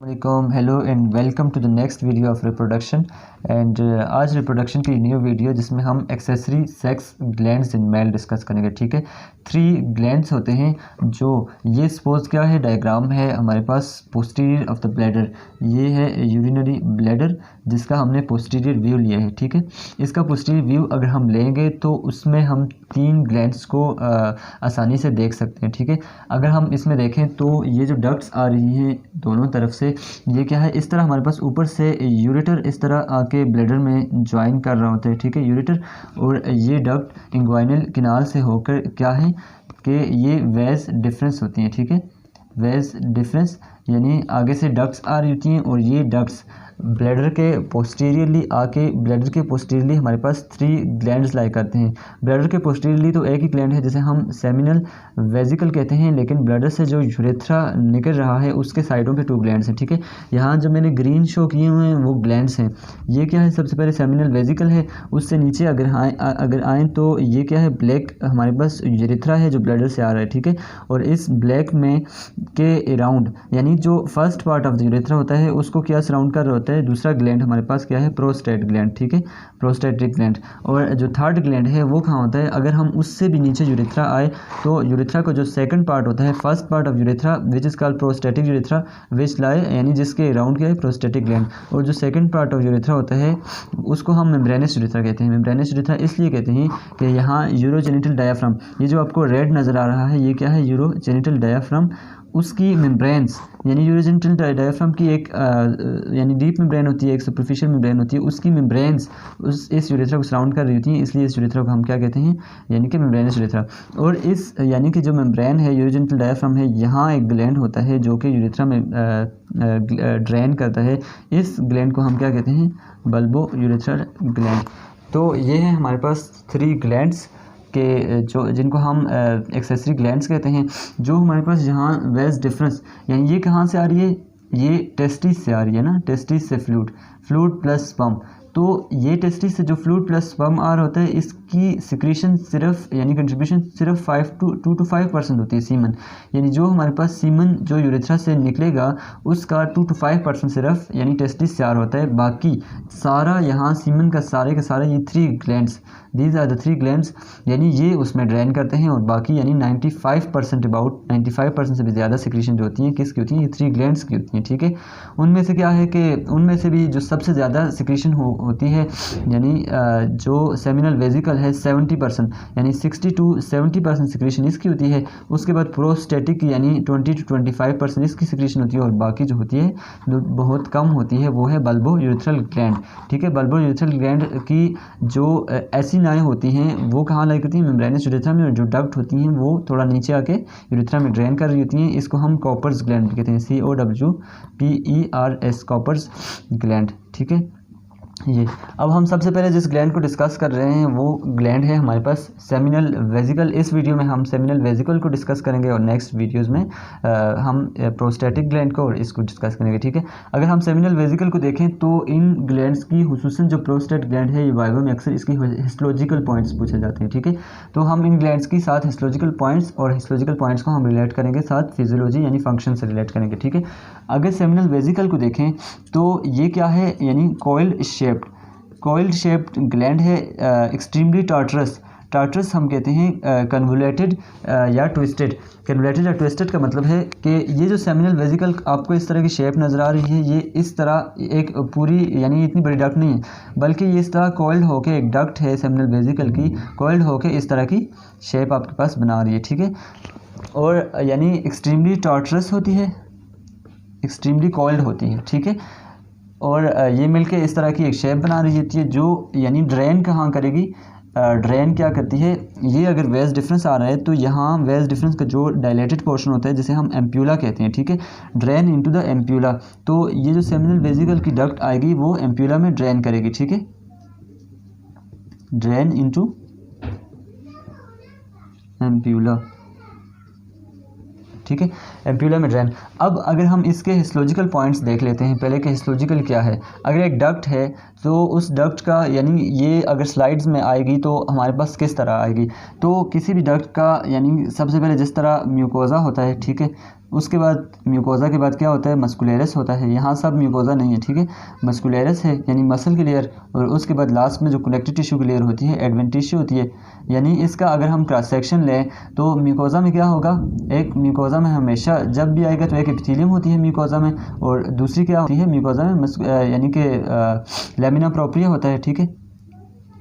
वालेकुम, hello and welcome to the next video of reproduction. And आज reproduction की new video जिसमें हम accessory sex glands in male discuss करेंगे। ठीक है, 3 ग्लैंड्स होते हैं जो ये सपोज क्या है, डायग्राम है हमारे पास पोस्टीरियर ऑफ द ब्लैडर। ये है यूरिनरी ब्लैडर जिसका हमने पोस्टीरियर व्यू लिया है। ठीक है, इसका पोस्टीरियर व्यू अगर हम लेंगे तो उसमें हम 3 ग्लैंड्स को आसानी से देख सकते हैं। ठीक है, अगर हम इसमें देखें तो ये जो डक्ट्स आ रही हैं दोनों तरफ से, ये क्या है, इस तरह हमारे पास ऊपर से यूरेटर इस तरह आके ब्लैडर में ज्वाइन कर रहा होता है। ठीक है, यूरेटर और ये डक्ट इंग्वाइनल किनाल से होकर क्या है कि ये वेज डिफरेंस होती हैं। ठीक है, वेज डिफरेंस यानी आगे से डक्ट्स आ रही होती हैं और ये डक्ट्स ब्लैडर के पोस्टीरियरली आके ब्लैडर के पोस्टीरियरली हमारे पास 3 ग्लैंड्स लाई करते हैं। ब्लैडर के पोस्टीरियरली तो एक ही ग्लैंड है जिसे हम सेमिनल वेजिकल कहते हैं, लेकिन ब्लैडर से जो यूरेथ्रा निकल रहा है उसके साइडों पे 2 ग्लैंड्स हैं। ठीक है, यहाँ जो मैंने ग्रीन शो किए हुए हैं वो ग्लैंड्स हैं। ये क्या है, सबसे पहले सेमिनल वेजिकल है, उससे नीचे अगर आएँ तो ये क्या है, ब्लैक हमारे पास यूरेथ्रा है जो ब्लैडर से आ रहा है। ठीक है, और इस ब्लैक में के अराउंड यानी जो first part of the urethra होता है उसको क्या सराउंड कर रहा होता है, दूसरा ग्लैंड हमारे पास क्या है, प्रोस्टेट ग्लैंड। ठीक है, प्रोस्टेटिक ग्लैंड। और जो थर्ड ग्लैंड है वो कहाँ होता है, अगर हम उससे भी नीचे यूरेथ्रा आए तो यूरेथ्रा का जो सेकंड पार्ट होता है, first part of urethra which is called prostatic urethra which lie यानी जिसके अराउंड क्या है, प्रोस्टेटिक ग्लैंड। और जो सेकंड पार्ट ऑफ यूरेथ्रा होता है उसको हम मेम्ब्रेनस यूरेथ्रा कहते हैं। मेम्ब्रेनस यूरेथ्रा इसलिए कहते हैं कि यहाँ यूरोजेनिटल डायाफ्राम, ये जो आपको रेड नज़र आ रहा है ये क्या है, यूरोजेनिटल डायाफ्राम, उसकी मेम्ब्रेन्स यानी यूरोजेनिटल डायाफ्राम की एक यानी डीप मेम्ब्रेन होती है, एक सुपरफिशियल मेम्ब्रेन होती है, उसकी मेम्ब्रेन्स इस यूरेथ्रा को सराउंड कर रही होती हैं, इसलिए इस यूरेथ्रा को हम क्या कहते हैं, यानी कि मेम्ब्रेनस यूरेथ्रा। और इस यानी कि जो मेम्ब्रेन है, यूरोजेनिटल डायाफ्राम है, यहाँ एक ग्लैंड होता है जो कि यूरेथ्रा में ड्रेन करता है। इस ग्लैंड को हम क्या कहते हैं, बल्बो यूरेथ्रल ग्लैंड। तो ये है हमारे पास 3 ग्लैंड्स के जो जिनको हम एक्सेसरी ग्लैंड्स कहते हैं, जो हमारे पास यहाँ वेज डिफरेंस यानी ये कहाँ से आ रही है, ये टेस्टिस से आ रही है ना, टेस्टिस से फ्लूइड प्लस स्पर्म। तो ये टेस्टिस से जो फ्लूइड प्लस स्पर्म आ रहा होता है इसकी सिक्रीशन सिर्फ यानी कंट्रीब्यूशन सिर्फ 2 to 5% होती है सीमन, यानी जो हमारे पास सीमन जो यूरेथ्रा से निकलेगा उसका 2 to 5% सिर्फ यानी टेस्टिस से आ रहा होता है। बाकी सारा यहाँ सीमन का सारे ये 3 glands, these are the 3 glands, यानी ये उसमें ड्रेन करते हैं और बाकी यानी 95% अबाउट 95% से भी ज़्यादा सिक्रीशन जो होती हैं किसकी होती हैं, ये 3 ग्लैंड्स की होती हैं। ठीक है, उनमें से क्या है कि उनमें से भी जो सबसे ज़्यादा सिक्रीशन होती है यानी जो सेमिनल वेजिकल है 70% यानी 60 to 70% सिक्रीशन इसकी होती है। उसके बाद प्रोस्टेटिक यानी 20 to 25% इसकी सिक्रीशन होती है और बाकी जो होती है बहुत कम होती है, वो है बल्बो यूरेथ्रल ग्लैंड। ठीक है, बल्बो यूरेथ्रल ग्लैंड की जो ऐसी नाएँ होती हैं वो कहाँ लाई करती हैं, मेम्ब्रेनस यूरेथ्रा में, और जो डक्ट होती हैं वो थोड़ा नीचे आके यूरेथ्रा में ड्रेन कर रही होती हैं। इसको हम कॉपर्स ग्लैंड कहते हैं, COWPERS कॉपर्स ग्लैंड। ठीक है, ये अब हम सबसे पहले जिस ग्लैंड को डिस्कस कर रहे हैं वो ग्लैंड है हमारे पास सेमिनल वेजिकल। इस वीडियो में हम सेमिनल वेजिकल को डिस्कस करेंगे और नेक्स्ट वीडियोस में हम प्रोस्टेटिक ग्लैंड को और इसको डिस्कस करेंगे। ठीक है, अगर हम सेमिनल वेजिकल को देखें तो इन ग्लैंड्स की हुसूसन जो प्रोस्टेट ग्लैंड है ये वाइवा में अक्सर इसकी हिस्टोलॉजिकल पॉइंट्स पूछे जाते हैं। ठीक है, तो हम इन ग्लैंड्स की साथ हिस्टोलॉजिकल पॉइंट्स और हिस्टोलॉजिकल पॉइंट्स को हम रिलेट करेंगे साथ फिजियोलॉजी यानी फंक्शन से रिलेट करेंगे। ठीक है, अगर सेमिनल वेजिकल को देखें तो ये क्या है, यानी कॉइल्ड शेप्ड ग्लैंड है, एक्सट्रीमली टार्टरस हम कहते हैं, कन्वोलेटेड या ट्विस्टेड। कन्वोलेटेड या ट्विस्टेड का मतलब है कि ये जो सेमिनल वेजिकल आपको इस तरह की शेप नज़र आ रही है, ये इस तरह एक पूरी यानी इतनी बड़ी डक्ट नहीं है, बल्कि ये इस तरह कॉइल्ड होके एक डक्ट है सेमिनल वेजिकल की, कॉइल्ड होके इस तरह की शेप आपके पास बना रही है। ठीक है, और यानी एक्सट्रीमली टार्टरस होती है, एक्सट्रीमली कॉइल्ड होती है। ठीक है, और ये मिलके इस तरह की एक शेप बना रही होती है जो यानी ड्रेन कहाँ करेगी, ड्रेन क्या करती है, ये अगर वेज डिफरेंस आ रहा है तो यहाँ वेज डिफरेंस का जो डायलेटेड पोर्शन होता है जिसे हम एम्प्यूला कहते हैं। ठीक है, ड्रेन इनटू द एम्प्यूला, तो ये जो सेमिनल वेजिकल की डक्ट आएगी वो एम्प्यूला में ड्रेन करेगी। ठीक है, ड्रेन इनटू एम्प्यूला। ठीक है, एम्प्यूला में ड्रेन। अब अगर हम इसके हिस्टोलॉजिकल पॉइंट्स देख लेते हैं पहले कि हिस्टोलॉजिकल क्या है। अगर एक डक्ट है तो उस डक्ट का यानी ये अगर स्लाइड्स में आएगी तो हमारे पास किस तरह आएगी, तो किसी भी डक्ट का यानी सबसे पहले जिस तरह म्यूकोजा होता है, ठीक है, उसके बाद म्यूकोज़ा के बाद क्या होता है, मस्कुलरस होता है। यहाँ सब म्यूकोज़ा नहीं है, ठीक है, मस्कुलरस है यानी मसल की लेयर, और उसके बाद लास्ट में जो कनेक्टिव टिश्यू की लेयर होती है एडवेंटिशिया होती है। यानी इसका अगर हम क्रॉस सेक्शन लें तो म्यूकोज़ा में क्या होगा, एक म्यूकोज़ा में हमेशा जब भी आएगा तो एक एपिथेलियम होती है म्यूकोज़ा में, और दूसरी क्या होती है म्यूकोज़ा में यानी कि लैमिना प्रोप्रिया होता है, ठीक है,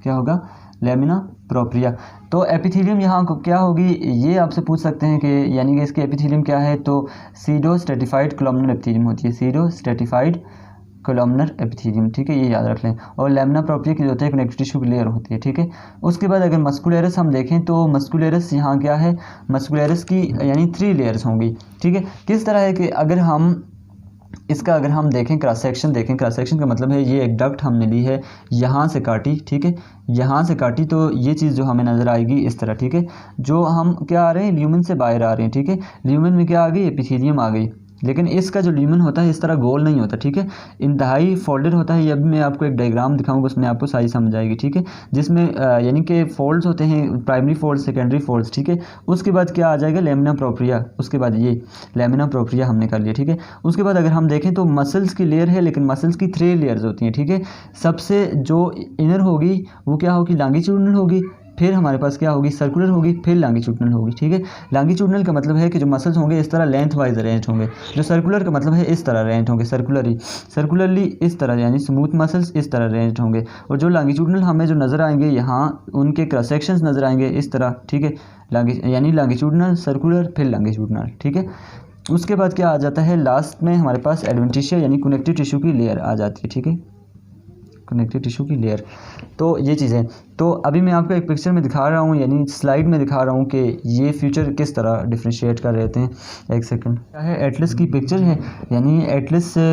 क्या होगा, लैमिना प्रोप्रिया। तो एपिथेलियम यहाँ को क्या होगी, ये आपसे पूछ सकते हैं कि यानी कि इसकी एपिथेलियम क्या है, तो सीडो स्ट्रेटिफाइड कोलमनर एपिथेलियम होती है, सीडो स्ट्रेटिफाइड कोलमनर एपिथेलियम, ठीक है, ये याद रख लें। और लैमिना प्रोप्रिया की जो होता है कनेक्टिव टिश्यू की लेयर होती है, ठीक है। उसके बाद अगर मस्कुलरस हम देखें तो मस्कुलरस यहाँ क्या है, मस्कुलरस की यानी 3 लेयर्स होंगी, ठीक है। किस तरह है कि अगर हम इसका अगर हम देखें क्रॉस सेक्शन देखें, क्रॉस सेक्शन का मतलब है ये एक डक्ट हमने ली है, यहाँ से काटी, ठीक है, यहाँ से काटी, तो ये चीज़ जो हमें नज़र आएगी इस तरह, ठीक है। जो हम क्या आ रहे हैं, ल्यूमेन से बाहर आ रहे हैं, ठीक है, ल्यूमेन में क्या आ गई, एपिथेलियम आ गई, लेकिन इसका जो ल्यूमेन होता है इस तरह गोल नहीं होता, ठीक है, इंतहाई फोल्डेड होता है। ये अभी मैं आपको एक डायग्राम दिखाऊंगा, उसमें आपको सारी समझ आएगी, ठीक है, जिसमें यानी कि फोल्ड्स होते हैं, प्राइमरी फोल्ड्स, सेकेंडरी फोल्ड्स, ठीक है। उसके बाद क्या आ जाएगा, लैमिना प्रोप्रिया, उसके बाद ये लैमिना प्रोप्रिया हमने कर लिया, ठीक है। उसके बाद अगर हम देखें तो मसल्स की लेयर है, लेकिन मसल्स की 3 लेयर्स होती हैं, ठीक है। सबसे जो इनर होगी वो क्या होगी, लॉन्गिट्यूडिनल होगी, फिर हमारे पास क्या होगी, सर्कुलर होगी, फिर लॉन्गिट्यूडिनल होगी, ठीक है। लॉन्गिट्यूडिनल का मतलब है कि जो मसल्स होंगे इस तरह लेंथ वाइज अरेंज होंगे, जो सर्कुलर का मतलब है इस तरह अरेंज होंगे, सर्कुलरली इस तरह, यानी स्मूथ मसल्स इस तरह अरेंज होंगे। और जो लॉन्गिट्यूडिनल हमें जो नज़र आएंगे यहाँ उनके क्रॉस सेक्शंस नज़र आएंगे इस तरह, ठीक है, यानी लॉन्गिट्यूडिनल, सर्कुलर, फिर लॉन्गिट्यूडिनल, ठीक है। उसके बाद क्या आ जाता है, लास्ट में हमारे पास एडवेंटिशिया यानी कनेक्टिव टिश्यू की लेयर आ जाती है, ठीक है, कनेक्टिव टिश्यू की लेयर। तो ये चीज़ें, तो अभी मैं आपको एक पिक्चर में दिखा रहा हूँ, यानी स्लाइड में दिखा रहा हूँ कि ये फ्यूचर किस तरह डिफ्रेंशिएट कर रहे थे। एक सेकंड, क्या है, एटलस की पिक्चर है, यानी एटलस से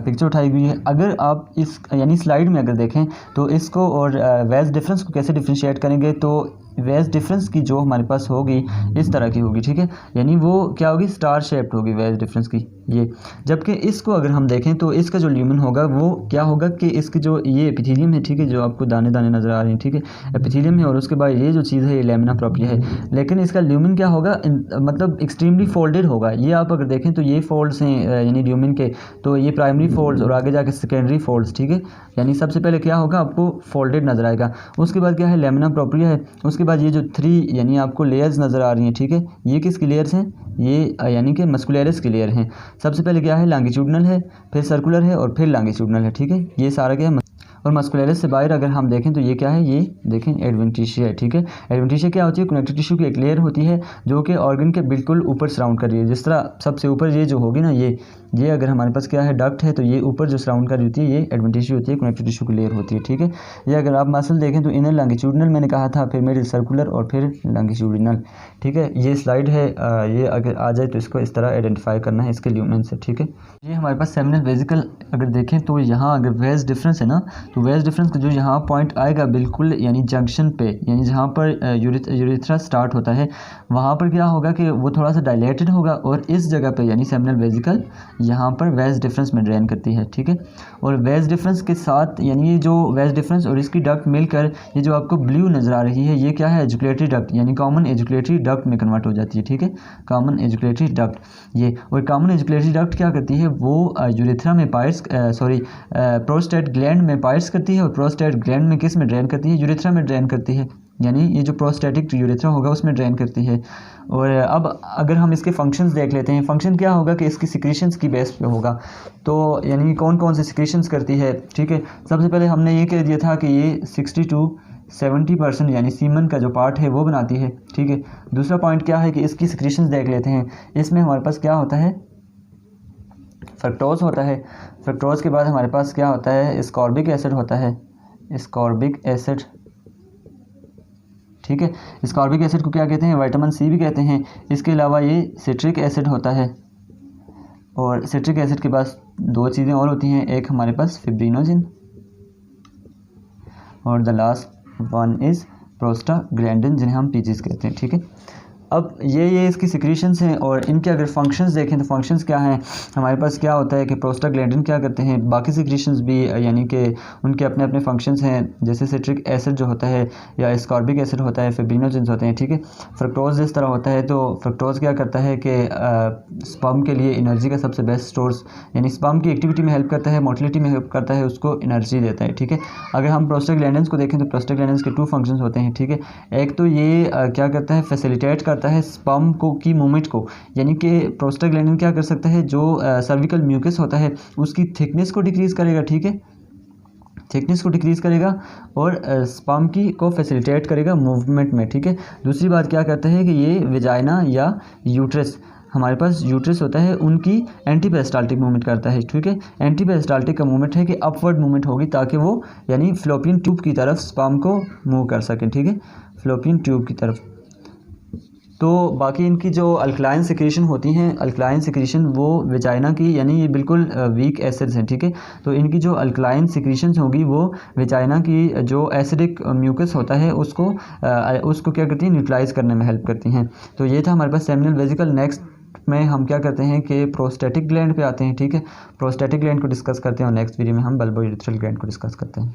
पिक्चर उठाई हुई है। अगर आप इस यानी स्लाइड में अगर देखें तो इसको और वेज डिफरेंस को कैसे डिफ्रेंशिएट करेंगे, तो वेज डिफरेंस की जो हमारे पास होगी इस तरह की होगी, ठीक है, यानी वो क्या होगी, स्टार शेप्ड होगी वेज डिफरेंस की ये। जबकि इसको अगर हम देखें तो इसका जो ल्यूमेन होगा वो क्या होगा कि इसकी जो ये एपिथेलियम है, ठीक है, जो आपको दाने दाने नज़र आ रहे हैं, ठीक है, एपिथेलियम है, और उसके बाद ये जो चीज़ है ये लैमिना प्रोप्रिया है, लेकिन इसका ल्यूमेन क्या होगा, मतलब एक्सट्रीमली फोल्डेड होगा। ये आप अगर देखें तो ये फोल्ड्स हैं यानी ल्यूमेन के, तो ये प्राइमरी फोल्ड्स और आगे जाके सेकेंडरी फोल्ड्स, ठीक है, यानी सबसे पहले क्या होगा, आपको फोल्डेड नज़र आएगा। उसके बाद क्या है, लैमिना प्रोप्रिया है। उसके बाद ये जो 3 यानी आपको लेयर्स नज़र आ रही हैं, ठीक है, ये किसकी लेयर्स हैं, ये यानी कि मस्कुलरस की लेयर हैं। सबसे पहले क्या है, लॉन्गिट्यूडिनल है, फिर सर्कुलर है, और फिर लॉन्गिट्यूडिनल है, ठीक है, ये सारा क्या है। और मस्कुलरस से बाहर अगर हम देखें तो ये क्या है, ये देखें एडवेंटिशिया है, ठीक है। एडवेंटिशिया क्या होती है, कनेक्टिव टिश्यू की एक लेयर होती है जो कि ऑर्गन के बिल्कुल ऊपर सराउंड कर रही है। जिस तरह सबसे ऊपर ये जो होगी ना, ये अगर हमारे पास क्या है, डक्ट है, तो ये ऊपर जो सराउंड कर रही होती है ये एडवेंटिशिया होती है, कनेक्टिव टिश्यू की लेयर होती है, ठीक है। ये अगर आप मसल देखें तो इनर लॉन्गिट्यूडिनल मैंने कहा था, फिर मिडिल सर्कुलर, और फिर लॉन्गिट्यूडिनल, ठीक है। ये स्लाइड है, ये अगर आ जाए तो इसको इस तरह आइडेंटिफाई करना है इसके ल्यूमेन से, ठीक है। ये हमारे पास सेमिनल वेसिकल अगर देखें तो यहाँ अगर वेज डिफरेंस है ना, तो वेज डिफरेंस का जो यहाँ पॉइंट आएगा बिल्कुल यानी जंक्शन पे, यानी जहाँ पर यूरेथ्रा स्टार्ट होता है वहाँ पर क्या होगा कि वो थोड़ा सा डायलेटेड होगा, और इस जगह पे यानी सेमिनल वेसिकल यहाँ पर वेज डिफरेंस में ड्रेन करती है, ठीक है। और वेज डिफरेंस के साथ यानी ये जो वेज डिफरेंस और इसकी डक्ट मिलकर ये जो आपको ब्लू नज़र आ रही है ये क्या है, एजुकेटरी डक्ट, यानी कॉमन एजुकेटरी डक्ट में कन्वर्ट हो जाती है, ठीक है, कॉमन एजुकेटरी डक्ट ये। और कॉमन एजुकेटरी डक्ट क्या करती है, वो यूरेथ्रा में पायर्स प्रोस्टेट ग्लैंड में पायर्स करती है, और प्रोस्टेट ग्लैंड में किस में ड्रेन करती है, यूरेथ्रा में ड्रेन करती है, यानी ये जो प्रोस्टेटिक यूरेथ्रा होगा उसमें ड्रेन करती है। और अब अगर हम इसके फंक्शंस देख लेते हैं, फंक्शन क्या होगा कि इसकी सिक्रीशंस की बेस पे होगा, तो यानी कौन कौन से सिक्रीशंस करती है, ठीक है। सबसे पहले हमने ये कह दिया था कि ये 60 to 70% यानी सीमन का जो पार्ट है वो बनाती है, ठीक है। दूसरा पॉइंट क्या है कि इसकी सिक्रीशंस देख लेते हैं। इसमें हमारे पास क्या होता है, फ्रक्टोज होता है। फ्रक्टोज के बाद हमारे पास क्या होता है, स्कॉर्बिक एसिड होता है, स्कॉर्बिक एसिड, ठीक है। स्कॉर्बिक एसिड को क्या कहते हैं, विटामिन सी भी कहते हैं। इसके अलावा ये सिट्रिक एसिड होता है, और सिट्रिक एसिड के पास 2 चीज़ें और होती हैं, एक हमारे पास फिब्रिनोजिन, और the last one is prostaglandin, जिन्हें हम पीजीज कहते हैं, ठीक है। अब ये इसकी सिक्रीशंस हैं और इनके अगर फंक्शंस देखें तो फंक्शंस क्या हैं, हमारे पास क्या होता है कि प्रोस्टाग्लैंडिन क्या करते हैं, बाकी सिक्रीशंस भी यानी कि उनके अपने अपने फंक्शंस हैं, जैसे सिट्रिक एसिड जो होता है या एस्कॉर्बिक एसिड होता है, फिब्रिनोजेंस होते हैं, ठीक है। फ्रक्टोज इस तरह होता है, तो फ्रक्टोज क्या करता है कि स्पर्म के लिए एनर्जी का सबसे बेस्ट सोर्स, यानी स्पर्म की एक्टिविटी में हेल्प करता है, मोटिलिटी में हेल्प करता है, उसको एनर्जी देता है, ठीक है। अगर हम प्रोस्टाग्लैंडिन्स को देखें तो प्रोस्टाग्लैंडिन्स के 2 फंक्शंस होते हैं, ठीक है। एक तो ये क्या करता है, फैसिलिटेट करता है स्पर्म को की मूवमेंट को, यानी कि प्रोस्टाग्लैंडिन क्या कर सकता है, जो सर्विकल म्यूकस होता है उसकी थिकनेस को डिक्रीज़ करेगा, ठीक है, थिकनेस को डिक्रीज़ करेगा और स्पर्म की को फैसिलिटेट करेगा मूवमेंट में, ठीक है। दूसरी बात क्या करता है कि ये वेजाइना या यूट्रस, हमारे पास यूट्रस होता है, उनकी एंटी पेरिस्टाल्टिक मूवमेंट करता है, ठीक है। एंटी पेरिस्टाल्टिक का मूवमेंट है कि अपवर्ड मूवमेंट होगी ताकि वो यानी फ्लोपियन ट्यूब की तरफ स्पर्म को मूव कर सकें, ठीक है, फ्लोपियन ट्यूब की तरफ। तो बाकी इनकी जो अल्कलाइन सिक्रीशन होती हैं, अल्कलाइन सिक्रीशन वो वेजाइना की, यानी ये बिल्कुल वीक एसिड्स हैं, ठीक है। तो इनकी जो अल्कलाइन सिक्रीशन होगी वो वेजाइना की जो एसिडिक म्यूकस होता है उसको क्या करती हैं, न्यूट्रलाइज करने में हेल्प करती हैं। तो ये था हमारे पास सेमिनल वेसिकल। नेक्स्ट में हम क्या करते हैं कि प्रोस्टेटिक ग्लैंड पे आते हैं, ठीक है। प्रोस्टेटिक ग्लैंड को डिस्कस करते हैं और नेक्स्ट वीडियो में हम बल्बो यूरेथ्रल ग्लैंड को डिस्कस करते हैं।